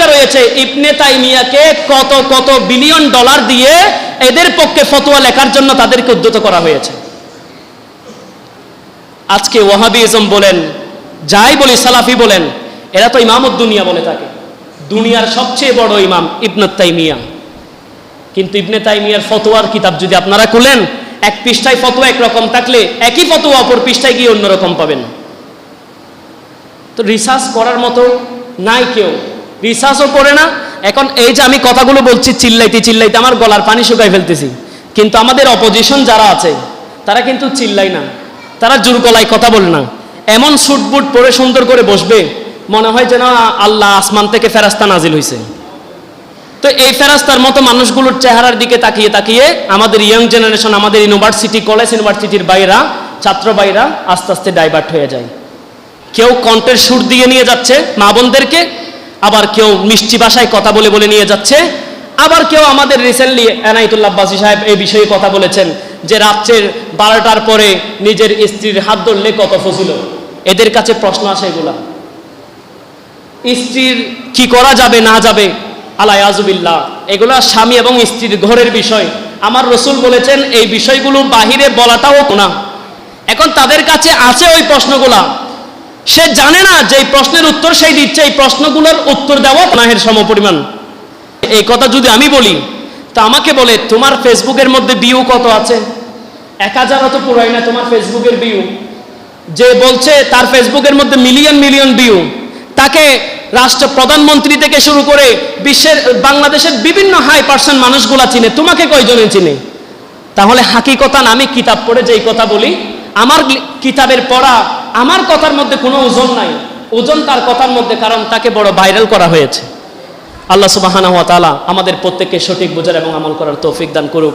America রয়েছে, ইবনে তাইমিয়াকে কত কত বিলিয়ন ডলার দিয়ে এদের পক্ষে ফতোয়া লেখার জন্য তাদেরকে উদ্যত করা হয়েছে। আজকে ওয়াহাবিজম বলেন, যাই বলি, সালাফি বলেন, এরা তো ইমামুদ দুনিয়া বলে থাকে, দুনিয়ার সবচেয়ে বড় ইমাম ইবনে তাইমিয়া। কিন্তু ইবনে তাইমিয়ার ফতোয়ার কিতাব যদি আপনারা খুলেন, এক পৃষ্ঠায় ফতোয়া একরকম থাকলে একই ফতোয়া অপর পৃষ্ঠায় গিয়ে অন্যরকম পাবেন। তো রিসার্চ করার মতো নাই, কেউ রিসার্চও করে না। এখন এই যে আমি কথাগুলো বলছি চিল্লাইতে চিল্লাইতে আমার গলার পানি শুকাই ফেলতেছি, কিন্তু আমাদের অপোজিশন যারা আছে তারা কিন্তু চিল্লাই না, তারা জোর গলায় কথা বলে না, এমন স্যুট বুট পরে সুন্দর করে বসবে, মনে হয় যেন আল্লাহ আসমান থেকে ফেরেশতা নাজিল হয়েছে। তো এই ফেরেশতার মতো মানুষগুলোর চেহারার দিকে তাকিয়ে তাকিয়ে আমাদের ইয়াং জেনারেশন, আমাদের ইউনিভার্সিটি, কলেজ ইউনিভার্সিটির বাইরা, ছাত্র বাইরা আস্তে আস্তে ডাইভার্ট হয়ে যায়। কেউ কণ্ঠের সুর দিয়ে নিয়ে যাচ্ছে মা বোনদেরকে, আবার কেউ মিষ্টি ভাষায় কথা বলে বলে নিয়ে যাচ্ছে, আবার কেউ আমাদের রিসেন্টলি এনায়েতুল্লাহ আব্বাসী সাহেব এই বিষয়ে কথা বলেছেন যে রাত্রের 12টার পরে নিজের স্ত্রীর হাত ধরলে কত ফজিলত। এদের কাছে প্রশ্ন আসে, এগুলা স্ত্রীর কি করা যাবে না যাবে, আলায়াজুবিল্লাহ, এগুলা স্বামী এবং স্ত্রীর ঘরের বিষয়। আমার রসুল বলেছেন এই বিষয়গুলো বাহিরে বলাটাও না। এখন তাদের কাছে আছে ওই প্রশ্নগুলা, সে জানে না যে এই প্রশ্নের উত্তর সেই দিচ্ছে, এই প্রশ্নগুলোর উত্তর দেওয়া গুনাহের সমপরিমাণ। এই কথা যদি আমি বলি, তো আমাকে বলে তোমার ফেসবুকের মধ্যে ভিউ কত আছে? 1000 তো পুরাই না তোমার ফেসবুকের ভিউ। যে বলছে তার ফেসবুকের মধ্যে মিলিয়ন মিলিয়ন ভিউ, তাকে রাষ্ট্র প্রধানমন্ত্রী থেকে শুরু করে বিশ্বের, বাংলাদেশের বিভিন্ন হাই পার্সন মানুষগুলা চিনে, তোমাকে কয়জনে চিনে? তাহলে হাকিকতান আমি কিতাব পড়ে যেই কথা বলি, আমার কিতাবের পড়া, আমার কথার মধ্যে কোনো ওজন নাই, ওজন তার কথার মধ্যে, কারণ তাকে বড় ভাইরাল করা হয়েছে। আল্লাহ সুবহানাহু ওয়া তাআলা আমাদের প্রত্যেককে সঠিক বোঝার এবং আমল করার তৌফিক দান করুক।